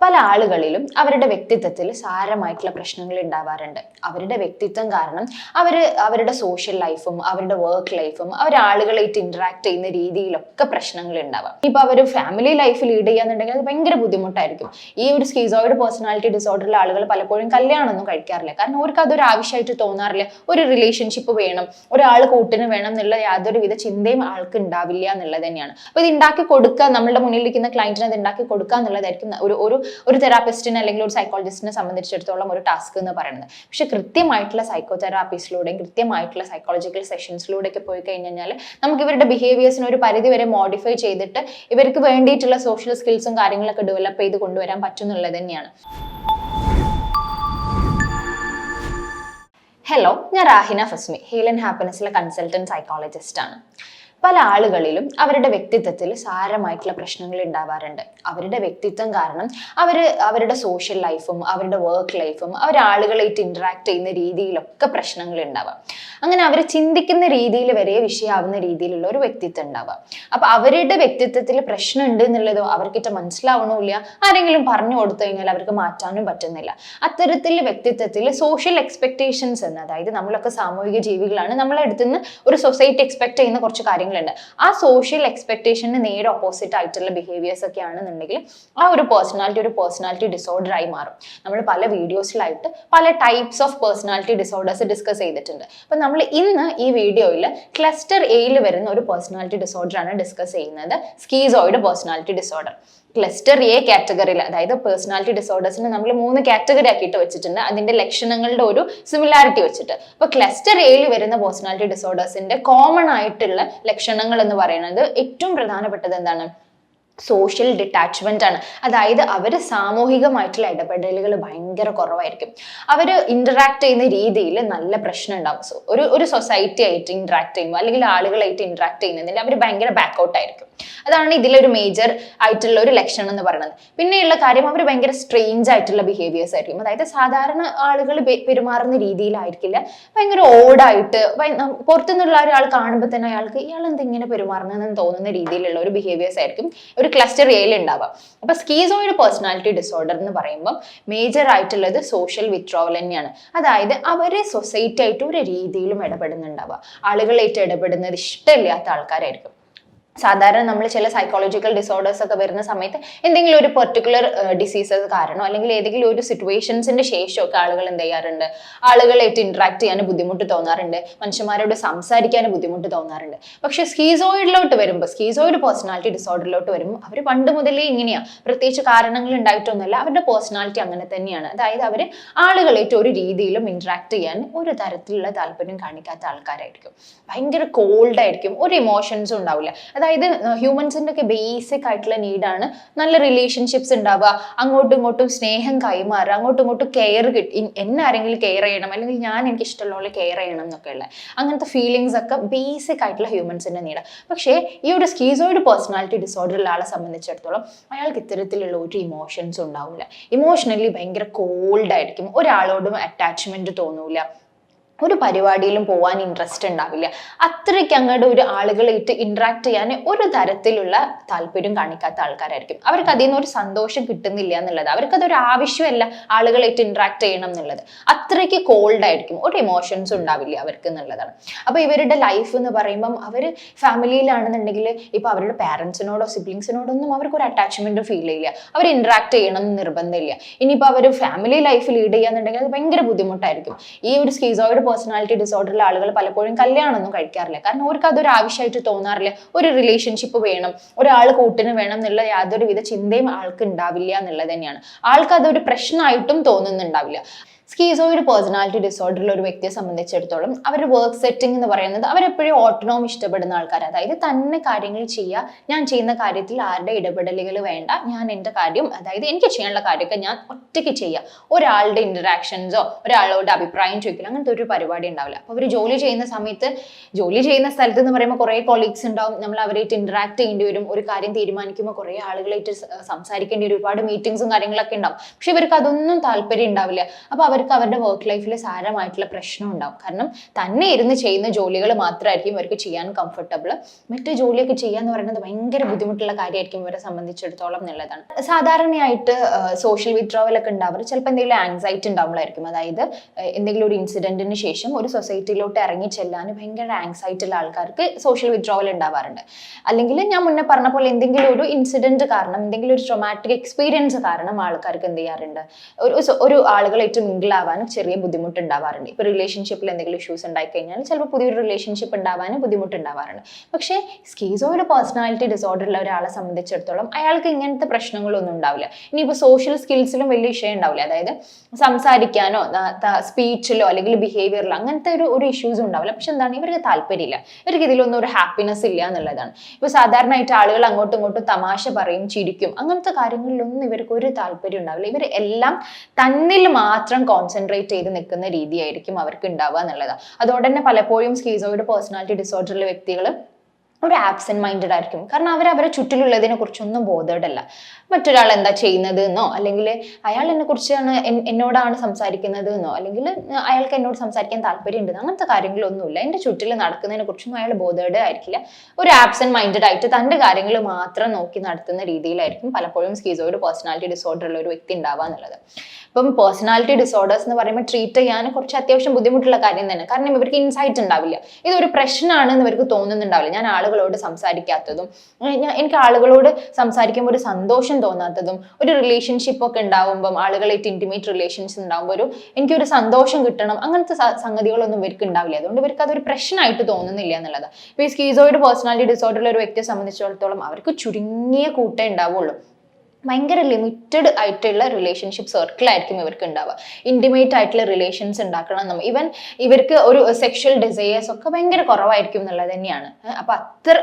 പല ആളുകളിലും അവരുടെ വ്യക്തിത്വത്തിൽ സാരമായിട്ടുള്ള പ്രശ്നങ്ങൾ ഉണ്ടാവാറുണ്ട്. അവരുടെ വ്യക്തിത്വം കാരണം അവരുടെ സോഷ്യൽ ലൈഫും അവരുടെ വർക്ക് ലൈഫും ആളുകളായിട്ട് ഇന്ററാക്ട് ചെയ്യുന്ന രീതിയിലൊക്കെ പ്രശ്നങ്ങൾ ഉണ്ടാവാം. ഇപ്പൊ അവർ ഫാമിലി ലൈഫ് ലീഡ് ചെയ്യാന്നുണ്ടെങ്കിൽ അത് ഭയങ്കര ബുദ്ധിമുട്ടായിരിക്കും. ഈ ഒരു സ്കീസോയിഡ് പേഴ്സണാലിറ്റി ഡിസോർഡറിലെ ആളുകൾ പലപ്പോഴും കല്യാണമൊന്നും കഴിക്കാറില്ല. കാരണം അവർക്ക് അതൊരു ആവശ്യമായിട്ട് തോന്നാറില്ല. ഒരു റിലേഷൻഷിപ്പ് വേണം, ഒരാൾ കൂട്ടിന് വേണം എന്നുള്ള യാതൊരുവിധ ചിന്തയും ആൾക്ക് ഉണ്ടാവില്ല എന്നുള്ളത് തന്നെയാണ്. അപ്പൊ ഇത് ഉണ്ടാക്കി കൊടുക്കുക, നമ്മുടെ മുന്നിലിരിക്കുന്ന ക്ലയന്റിന് അത് ഉണ്ടാക്കി കൊടുക്കുക എന്നുള്ളതായിരിക്കും ഒരു തെറാപ്പിസ്റ്റിനെ അല്ലെങ്കിൽ ഒരു സൈക്കോളജിസ്റ്റിനെ സംബന്ധിച്ചിടത്തോളം ഒരു ടാസ്ക് എന്ന് പറയുന്നത്. പക്ഷെ കൃത്യമായിട്ടുള്ള സൈക്കോ തെറാപ്പീസിലൂടെയും കൃത്യമായിട്ടുള്ള സൈക്കോളജിക്കൽ സെഷൻസിലൂടെ ഒക്കെ പോയി കഴിഞ്ഞാൽ നമുക്ക് ഇവരുടെ ബിഹേവിയേഴ്സിന് ഒരു പരിധി വരെ മോഡിഫൈ ചെയ്തിട്ട് ഇവർക്ക് വേണ്ടിയിട്ടുള്ള സോഷ്യൽ സ്കിൽസും കാര്യങ്ങളൊക്കെ ഡെവലപ്പ് ചെയ്ത് കൊണ്ടുവരാൻ പറ്റും എന്നുള്ളത് തന്നെയാണ്. ഹലോ, ഞാൻ റാഹിന ഫസ്മി, ഹീൽ ആൻഡ് ഹാപ്പിനെസ്സിലെ കൺസൾട്ടന്റ് സൈക്കോളജിസ്റ്റ് ആണ്. പല ആളുകളിലും അവരുടെ വ്യക്തിത്വത്തിൽ സാരമായിട്ടുള്ള പ്രശ്നങ്ങൾ ഉണ്ടാവാറുണ്ട്. അവരുടെ വ്യക്തിത്വം കാരണം അവരുടെ സോഷ്യൽ ലൈഫും അവരുടെ വർക്ക് ലൈഫും ആളുകളായിട്ട് ഇന്ററാക്ട് ചെയ്യുന്ന രീതിയിലൊക്കെ പ്രശ്നങ്ങൾ ഉണ്ടാവാം. അങ്ങനെ അവർ ചിന്തിക്കുന്ന രീതിയിൽ വരെ വിഷയമാവുന്ന രീതിയിലുള്ള ഒരു വ്യക്തിത്വം ഉണ്ടാവാം. അപ്പൊ അവരുടെ വ്യക്തിത്വത്തിൽ പ്രശ്നം ഉണ്ട് എന്നുള്ളതോ അവർക്കിട്ട് മനസ്സിലാവണമില്ല. ആരെങ്കിലും പറഞ്ഞു കൊടുത്തു കഴിഞ്ഞാൽ അവർക്ക് മാറ്റാനും പറ്റുന്നില്ല. അത്തരത്തിൽ വ്യക്തിത്വത്തിൽ സോഷ്യൽ എക്സ്പെക്ടേഷൻസ് എന്ന്, അതായത് നമ്മളൊക്കെ സാമൂഹിക ജീവികളാണ്, നമ്മളെ അടുത്തുനിന്ന് ഒരു സൊസൈറ്റി എക്സ്പെക്ട് ചെയ്യുന്ന കുറച്ച് കാര്യങ്ങളുണ്ട്. ആ സോഷ്യൽ എക്സ്പെക്ടേഷന് നേരെ ഓപ്പോസിറ്റ് ആയിട്ടുള്ള ബിഹേവിയേഴ്സ് ഒക്കെ ആണെന്നുണ്ടെങ്കിൽ ആ ഒരു പേഴ്സണാലിറ്റി ഡിസോർഡർ ആയി മാറും. നമ്മൾ പല വീഡിയോസിലായിട്ട് പല types of personality disorders discuss ചെയ്തിട്ടുണ്ട്. അപ്പൊ നമ്മൾ ഇന്ന് ഈ വീഡിയോയിൽ ക്ലസ്റ്റർ എയിൽ വരുന്ന ഒരു പേഴ്സണാലിറ്റി ഡിസോർഡർ ആണ് ഡിസ്കസ് ചെയ്യുന്നത്, schizoid personality disorder. Cluster A കാറ്റഗറിയിൽ, അതായത് പേഴ്സണാലിറ്റി ഡിസോർഡേഴ്സിനെ നമ്മൾ 3 കാറ്റഗറി ആക്കിയിട്ട് വെച്ചിട്ടുണ്ട്, അതിന്റെ ലക്ഷണങ്ങളുടെ ഒരു സിമിലാരിറ്റി വെച്ചിട്ട്. അപ്പൊ ക്ലസ്റ്റർ എയിൽ വരുന്ന പേഴ്സണാലിറ്റി ഡിസോർഡേഴ്സിന്റെ കോമൺ ആയിട്ടുള്ള ലക്ഷണങ്ങൾ എന്ന് പറയുന്നത് ഏറ്റവും പ്രധാനപ്പെട്ടത് എന്താണ്? സോഷ്യൽ ഡിറ്റാച്ച്മെന്റ് ആണ്. അതായത് അവര് സാമൂഹികമായിട്ടുള്ള ഇടപെടലുകൾ ഭയങ്കര കുറവായിരിക്കും. അവര് ഇന്ററാക്ട് ചെയ്യുന്ന രീതിയിൽ നല്ല പ്രശ്നം ഉണ്ടാവും. ഒരു സൊസൈറ്റി ആയിട്ട് ഇന്ററാക്ട് ചെയ്യുമ്പോൾ അല്ലെങ്കിൽ ആളുകളായിട്ട് ഇന്ററാക്ട് ചെയ്യുന്നതിൽ അവർ ഭയങ്കര ബാക്കൗട്ട് ആയിരിക്കും. അതാണ് ഇതിലൊരു മേജർ ആയിട്ടുള്ള ഒരു ലക്ഷണം എന്ന് പറയുന്നത്. പിന്നെയുള്ള കാര്യം, അവർ ഭയങ്കര സ്ട്രേഞ്ച് ആയിട്ടുള്ള ബിഹേവിയേഴ്സ് ആയിരിക്കും. അതായത് സാധാരണ ആളുകൾ പെരുമാറുന്ന രീതിയിലായിരിക്കില്ല, ഭയങ്കര ഓടായിട്ട് പുറത്തുനിന്നുള്ള ഒരാൾ കാണുമ്പോൾ തന്നെ അയാൾക്ക് ഇയാൾ എന്തിങ്ങനെ പെരുമാറുന്നതെന്ന് തോന്നുന്ന രീതിയിലുള്ള ഒരു ബിഹേവിയേഴ്സ് ആയിരിക്കും ഒരു ക്ലസ്റ്റർ എയിൽ ഉണ്ടാവുക. അപ്പൊ സ്കീസോയിഡ് പേഴ്സണാലിറ്റി ഡിസോർഡർ എന്ന് പറയുമ്പോൾ മേജർ ആയിട്ടുള്ളത് സോഷ്യൽ വിത്ഡ്രോവൽ തന്നെയാണ്. അതായത് അവര് സൊസൈറ്റി ആയിട്ട് ഒരു രീതിയിലും ഇടപെടുന്നുണ്ടാവുക, ആളുകളായിട്ട് ഇടപെടുന്നത് ഇഷ്ടമില്ലാത്ത ആൾക്കാരായിരിക്കും. സാധാരണ നമ്മൾ ചില സൈക്കോളജിക്കൽ ഡിസോർഡേഴ്സ് ഒക്കെ വരുന്ന സമയത്ത് എന്തെങ്കിലും ഒരു പെർട്ടിക്കുലർ ഡിസീസസ് കാരണം അല്ലെങ്കിൽ ഏതെങ്കിലും ഒരു സിറ്റുവേഷൻസിന്റെ ശേഷമൊക്കെ ആളുകൾ എന്ത് ചെയ്യാറുണ്ട്, ആളുകളായിട്ട് ഇന്ററാക്ട് ചെയ്യാൻ ബുദ്ധിമുട്ട് തോന്നാറുണ്ട്, മനുഷ്യന്മാരോട് സംസാരിക്കാൻ ബുദ്ധിമുട്ട് തോന്നാറുണ്ട്. പക്ഷെ സ്കീസോയിഡിലോട്ട് വരുമ്പോൾ, സ്കീസോയിഡ് പേഴ്സണാലിറ്റി ഡിസോർഡറിലോട്ട് വരുമ്പോൾ അവർ പണ്ട് മുതലേ ഇങ്ങനെയാണ്, പ്രത്യേകിച്ച് കാരണങ്ങൾ ഉണ്ടായിട്ടൊന്നുമല്ല, അവരുടെ പേഴ്സണാലിറ്റി അങ്ങനെ തന്നെയാണ്. അതായത് അവർ ആളുകളായിട്ട് ഒരു രീതിയിലും ഇന്ററാക്ട് ചെയ്യാൻ ഒരു തരത്തിലുള്ള താല്പര്യം കാണിക്കാത്ത ആൾക്കാരായിരിക്കും. ഭയങ്കര കോൾഡ് ആയിരിക്കും, ഒരു ഇമോഷൻസും ഉണ്ടാവില്ല. അതായത് ഹ്യൂമൻസിന്റെ ഒക്കെ ബേസിക് ആയിട്ടുള്ള നീഡാണ് നല്ല റിലേഷൻഷിപ്സ് ഉണ്ടാവുക, അങ്ങോട്ടും ഇങ്ങോട്ടും സ്നേഹം കൈമാറുക, അങ്ങോട്ടും ഇങ്ങോട്ടും കെയർ കിട്ടി, എന്നെ ആരെങ്കിലും കെയർ ചെയ്യണം അല്ലെങ്കിൽ ഞാൻ എനിക്ക് ഇഷ്ടമുള്ള പോലെ കെയർ ചെയ്യണം എന്നൊക്കെ ഉള്ള അങ്ങനത്തെ ഫീലിങ്സ് ഒക്കെ ബേസിക് ആയിട്ടുള്ള ഹ്യൂമൻസിന്റെ നീഡാണ്. പക്ഷേ ഈ ഒരു സ്കീസോയിഡ് പേഴ്സണാലിറ്റി ഡിസോർഡറുള്ള ആളെ സംബന്ധിച്ചിടത്തോളം അയാൾക്ക് ഇത്തരത്തിലുള്ള ഒരു ഇമോഷൻസ് ഉണ്ടാവില്ല. ഇമോഷണലി ഭയങ്കര കോൾഡ് ആയിരിക്കും, ഒരാളോടും അറ്റാച്ച്മെന്റ് തോന്നൂല, ഒരു പരിപാടിയിലും പോകാൻ ഇൻട്രസ്റ്റ് ഉണ്ടാവില്ല. അത്രയ്ക്ക് അങ്ങോട്ട് ഒരു ആളുകളായിട്ട് ഇന്ററാക്ട് ചെയ്യാൻ ഒരു തരത്തിലുള്ള താല്പര്യം കാണിക്കാത്ത ആൾക്കാരായിരിക്കും. അവർക്ക് അതിൽ നിന്ന് ഒരു സന്തോഷം കിട്ടുന്നില്ല എന്നുള്ളത്, അവർക്കതൊരു ആവശ്യമല്ല ആളുകളായിട്ട് ഇന്ററാക്ട് ചെയ്യണം എന്നുള്ളത്. അത്രയ്ക്ക് കോൾഡ് ആയിരിക്കും, ഒരു ഇമോഷൻസ് ഉണ്ടാവില്ല അവർക്ക് എന്നുള്ളതാണ്. അപ്പൊ ഇവരുടെ ലൈഫ് എന്ന് പറയുമ്പം അവര് ഫാമിലിയിലാണെന്നുണ്ടെങ്കിൽ ഇപ്പൊ അവരുടെ പാരന്റ്സിനോടോ സിബ്ലിങ്സിനോടൊന്നും അവർക്ക് ഒരു അറ്റാച്ച്മെന്റ് ഫീൽ ചെയ്യില്ല, അവർ ഇന്ററാക്ട് ചെയ്യണം എന്ന് നിർബന്ധമില്ല. ഇനിയിപ്പോ അവർ ഫാമിലി ലൈഫ് ലീഡ് ചെയ്യാന്നുണ്ടെങ്കിൽ അത് ഭയങ്കര ബുദ്ധിമുട്ടായിരിക്കും. ഈ ഒരു സ്കീസോയിഡ് പേഴ്സണാലിറ്റി ഡിസോർഡറിലെ ആളുകൾ പലപ്പോഴും കല്യാണമൊന്നും കഴിക്കാറില്ല. കാരണം അവർക്ക് അതൊരു ആവശ്യമായിട്ട് തോന്നാറില്ല. ഒരു റിലേഷൻഷിപ്പ് വേണം, ഒരാൾ കൂട്ടിന് വേണം എന്നുള്ള യാതൊരുവിധ ചിന്തയും ആൾക്ക് ഉണ്ടാവില്ല എന്നുള്ളത് തന്നെയാണ്. ആൾക്ക് അതൊരു പ്രശ്നമായിട്ടും തോന്നുന്നുണ്ടാവില്ല. സ്കീസോയിഡ് പേഴ്സണാലിറ്റി ഡിസോർഡറിൽ ഒരു വ്യക്തിയെ സംബന്ധിച്ചിടത്തോളം അവരുടെ വർക്ക് സെറ്റിംഗ് എന്ന് പറയുന്നത് അവരെപ്പോഴും ഓട്ടോണോമി ഇഷ്ടപ്പെടുന്ന ആൾക്കാർ. അതായത് തന്നെ കാര്യങ്ങൾ ചെയ്യുക, ഞാൻ ചെയ്യുന്ന കാര്യത്തിൽ ആരുടെ ഇടപെടലുകൾ വേണ്ട, ഞാൻ എൻ്റെ കാര്യം, അതായത് എനിക്ക് ചെയ്യാനുള്ള കാര്യമൊക്കെ ഞാൻ ഒറ്റയ്ക്ക് ചെയ്യുക, ഒരാളുടെ ഇന്ററാക്ഷൻസോ ഒരാളോട് അഭിപ്രായം ചോദിക്കില്ല, അങ്ങനത്തെ ഒരു പരിപാടി ഉണ്ടാവില്ല. അപ്പോൾ അവർ ജോലി ചെയ്യുന്ന സമയത്ത്, ജോലി ചെയ്യുന്ന സ്ഥലത്ത് എന്ന് പറയുമ്പോൾ കുറേ കൊളീഗ്സ് ഉണ്ടാവും, നമ്മൾ അവരായിട്ട് ഇന്ററാക്ട് ചെയ്യേണ്ടി വരും, ഒരു കാര്യം തീരുമാനിക്കുമ്പോൾ കുറേ ആളുകളായിട്ട് സംസാരിക്കേണ്ടി വരും, ഒരുപാട് മീറ്റിംഗ്സും കാര്യങ്ങളൊക്കെ ഉണ്ടാവും. പക്ഷെ ഇവർക്ക് അതൊന്നും താല്പര്യം ഉണ്ടാവില്ല. അപ്പോൾ അവർക്ക് അവരുടെ വർക്ക് ലൈഫിൽ സാരമായിട്ടുള്ള പ്രശ്നം ഉണ്ടാവും. കാരണം തന്നെ ഇരുന്ന് ചെയ്യുന്ന ജോലികൾ മാത്രമായിരിക്കും അവർക്ക് ചെയ്യാൻ കംഫർട്ടബിൾ. മറ്റു ജോലിയൊക്കെ ചെയ്യാന്ന് പറയുന്നത് ഭയങ്കര ബുദ്ധിമുട്ടുള്ള കാര്യമായിരിക്കും ഇവരെ സംബന്ധിച്ചിടത്തോളം എന്നുള്ളതാണ്. സാധാരണയായിട്ട് സോഷ്യൽ വിത്ഡ്രോവൽ ഒക്കെ ഉണ്ടാവുക ചിലപ്പോൾ എന്തെങ്കിലും ആങ്സൈറ്റി ഉണ്ടാവുമ്പോഴായിരിക്കും. അതായത് എന്തെങ്കിലും ഒരു ഇൻസിഡന്റിന് ശേഷം ഒരു സൊസൈറ്റിയിലോട്ട് ഇറങ്ങി ചെല്ലാൻ ഭയങ്കര ആങ്സൈറ്റി ഉള്ള ആൾക്കാർക്ക് സോഷ്യൽ വിത്ഡ്രോവൽ ഉണ്ടാവാറുണ്ട്. അല്ലെങ്കിൽ ഞാൻ മുന്നേ പറഞ്ഞ പോലെ എന്തെങ്കിലും ഒരു ഇൻസിഡന്റ് കാരണം, എന്തെങ്കിലും ഒരു ട്രോമാറ്റിക് എക്സ്പീരിയൻസ് കാരണം ആൾക്കാർക്ക് എന്ത് ചെയ്യാറുണ്ട്, ഒരു ആളുകളായിട്ട് മിങ്കിൾ ആവാനും ചെറിയ ബുദ്ധിമുട്ട് ഉണ്ടാവാറുണ്ട്. ഇപ്പൊ റിലേഷൻഷിപ്പിൽ എന്തെങ്കിലും ഇഷ്യൂസ് ഉണ്ടായി കഴിഞ്ഞാൽ ചിലപ്പോൾ പുതിയൊരു റിലേഷൻഷിപ്പ് ഉണ്ടാവാനും ബുദ്ധിമുട്ടുണ്ടാവാറുണ്ട്. പക്ഷേ സ്കീസോയിഡ് പേഴ്സണാലിറ്റി ഡിസോർഡർ ഉള്ള ഒരാളെ സംബന്ധിച്ചിടത്തോളം അയാൾക്ക് ഇങ്ങനത്തെ പ്രശ്നങ്ങളൊന്നും ഉണ്ടാവില്ല. ഇനിയിപ്പോൾ സോഷ്യൽ സ്കിൽസിലും വലിയ വിഷയം ഉണ്ടാവില്ല. അതായത് സംസാരിക്കാനോ സ്പീച്ചിലോ അല്ലെങ്കിൽ ബിഹേവിയറിലോ അങ്ങനത്തെ ഒരു ഇഷ്യൂസ് ഉണ്ടാവില്ല. പക്ഷെ എന്താണ്, ഇവർക്ക് താല്പര്യമില്ല, ഇവർക്ക് ഇതിലൊന്നും ഒരു ഹാപ്പിനെസ് ഇല്ല എന്നുള്ളതാണ്. ഇപ്പൊ സാധാരണയായിട്ട് ആളുകൾ അങ്ങോട്ടും ഇങ്ങോട്ടും തമാശ പറയും, ചിരിക്കും, അങ്ങനത്തെ കാര്യങ്ങളിലൊന്നും ഇവർക്ക് ഒരു താല്പര്യം ഉണ്ടാവില്ല. ഇവർ എല്ലാം തന്നിൽ മാത്രം കോൺസെൻട്രേറ്റ് ചെയ്ത് നിൽക്കുന്ന രീതിയായിരിക്കും അവർക്ക് ഉണ്ടാവുക എന്നുള്ളതാണ്. അതുകൊണ്ട് തന്നെ പലപ്പോഴും സ്കീസോയിഡ് പേഴ്സണാലിറ്റി ഡിസോർഡറിലെ വ്യക്തികൾ ഒരു ആബ്സെന്റ് മൈൻഡഡ് ആയിരിക്കും. കാരണം അവരെ ചുറ്റിലുള്ളതിനെ കുറിച്ചൊന്നും ബോധേഡല്ല. മറ്റൊരാൾ എന്താ ചെയ്യുന്നത് എന്നോ, അല്ലെങ്കിൽ അയാൾ എന്നെ കുറിച്ചാണ് എന്നോടാണ് സംസാരിക്കുന്നത് എന്നോ, അല്ലെങ്കിൽ അയാൾക്ക് എന്നോട് സംസാരിക്കാൻ താല്പര്യം ഉണ്ടെന്ന്, അങ്ങനത്തെ കാര്യങ്ങളൊന്നുമില്ല. എൻ്റെ ചുറ്റിൽ നടക്കുന്നതിനെ കുറിച്ചൊന്നും അയാൾ ബോധേഡ് ആയിരിക്കില്ല. ഒരു ആബ്സെന്റ് മൈൻഡഡ് ആയിട്ട് തൻ്റെ കാര്യങ്ങൾ മാത്രം നോക്കി നടത്തുന്ന രീതിയിലായിരിക്കും പലപ്പോഴും സ്കീസോയിഡ് പേഴ്സണാലിറ്റി ഡിസോർഡർ ഉള്ള ഒരു വ്യക്തി ഉണ്ടാവുക എന്നുള്ളത്. ഇപ്പം പേഴ്സണാലിറ്റി ഡിസോർഡേഴ്സ് എന്ന് പറയുമ്പോൾ ട്രീറ്റ് ചെയ്യാൻ കുറച്ച് അത്യാവശ്യം ബുദ്ധിമുട്ടുള്ള കാര്യം തന്നെ. കാരണം ഇവർക്ക് ഇൻസൈറ്റ് ഉണ്ടാവില്ല, ഇതൊരു പ്രശ്നമാണെന്ന് ഇവർക്ക് തോന്നുന്നുണ്ടാവില്ല. ഞാൻ ആളുകളോട് സംസാരിക്കാത്തതും, എനിക്ക് ആളുകളോട് സംസാരിക്കുമ്പോൾ ഒരു സന്തോഷം തോന്നാത്തതും, ഒരു റിലേഷൻഷിപ്പ് ഒക്കെ ഉണ്ടാവുമ്പം ആളുകളായിട്ട് ഇന്റിമേറ്റ് റിലേഷൻസ് ഉണ്ടാകുമ്പോൾ എനിക്കൊരു സന്തോഷം കിട്ടണം, അങ്ങനത്തെ സംഗതികളൊന്നും ഇവർക്ക് ഉണ്ടാവില്ല. അതുകൊണ്ട് ഇവർക്ക് അതൊരു പ്രശ്നമായിട്ട് തോന്നുന്നില്ല എന്നുള്ളത്. ഇപ്പോൾ ഈ സ്കീസോയിഡ് പേഴ്സണാലിറ്റി ഡിസോർഡറുള്ള ഒരു വ്യക്തിയെ സംബന്ധിച്ചിടത്തോളം അവർക്ക് ചുരുങ്ങിയ കൂട്ടേ ഉണ്ടാവുള്ളൂ. ഭയങ്കര ലിമിറ്റഡ് ആയിട്ടുള്ള റിലേഷൻഷിപ്പ് സർക്കിൾ ആയിരിക്കും ഇവർക്ക് ഉണ്ടാവുക. ഇന്റിമേറ്റ് ആയിട്ടുള്ള റിലേഷൻസ് ഉണ്ടാക്കണം. ഇവർക്ക് ഒരു സെക്ഷൽ ഡിസയേഴ്സ് ഒക്കെ ഭയങ്കര കുറവായിരിക്കും എന്നുള്ളത് തന്നെയാണ്. അപ്പൊ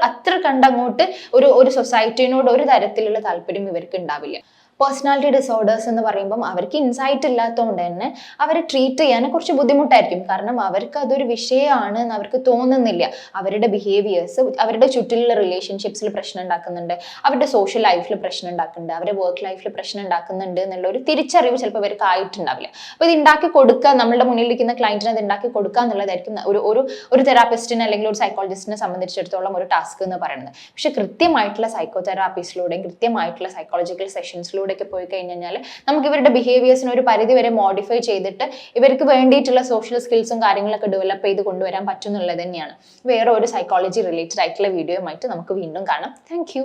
അത്ര കണ്ടങ്ങോട്ട് ഒരു സൊസൈറ്റിനോട് ഒരു തരത്തിലുള്ള താല്പര്യം ഇവർക്ക് ഉണ്ടാവില്ല. പേഴ്സണാലിറ്റി ഡിസോർഡേഴ്സ് എന്ന് പറയുമ്പം അവർക്ക് ഇൻസൈറ്റ് ഇല്ലാത്തതുകൊണ്ട് തന്നെ അവരെ ട്രീറ്റ് ചെയ്യാൻ കുറച്ച് ബുദ്ധിമുട്ടായിരിക്കും. കാരണം അവർക്ക് അതൊരു വിഷയമാണ് എന്ന് അവർക്ക് തോന്നുന്നില്ല. അവരുടെ ബിഹേവിയേഴ്സ് അവരുടെ ചുറ്റിലുള്ള റിലേഷൻഷിപ്സിൽ പ്രശ്നം ഉണ്ടാക്കുന്നുണ്ട്, അവരുടെ സോഷ്യൽ ലൈഫിൽ പ്രശ്നം ഉണ്ടാക്കുന്നുണ്ട്, അവരുടെ വർക്ക് ലൈഫിൽ പ്രശ്നം ഉണ്ടാക്കുന്നുണ്ട് എന്നുള്ള ഒരു തിരിച്ചറിവ് ചിലപ്പോൾ ഇവർക്ക് ആയിട്ടുണ്ടാവില്ല. അപ്പോൾ ഇത് ഉണ്ടാക്കി കൊടുക്കുക, നമ്മളുടെ മുന്നിലിരിക്കുന്ന ക്ലയന്റിന് അത് ഉണ്ടാക്കി കൊടുക്കുക എന്നുള്ളതായിരിക്കും ഒരു തെറാപ്പിസ്റ്റിനെ അല്ലെങ്കിൽ ഒരു സൈക്കോളജിസ്റ്റിനെ സംബന്ധിച്ചിടത്തോളം ഒരു ടാസ്ക് എന്ന് പറയുന്നത്. പക്ഷെ കൃത്യമായിട്ടുള്ള സൈക്കോ തെറാപ്പീസിലൂടെയും കൃത്യമായിട്ടുള്ള സൈക്കോളജിക്കൽ സെഷൻസിലൂടെ പോയി കഴിഞ്ഞാൽ നമുക്ക് ഇവരുടെ ബിഹേവിയേഴ്സിന് ഒരു പരിധി വരെ മോഡിഫൈ ചെയ്തിട്ട് ഇവർക്ക് വേണ്ടിയിട്ടുള്ള സോഷ്യൽ സ്കിൽസും കാര്യങ്ങളൊക്കെ ഡെവലപ്പ് ചെയ്ത് കൊണ്ടുവരാൻ പറ്റും എന്നുള്ളത് തന്നെയാണ്. വേറെ ഒരു സൈക്കോളജി റിലേറ്റഡ് ആയിട്ടുള്ള വീഡിയോയുമായിട്ട് നമുക്ക് വീണ്ടും കാണാം. താങ്ക്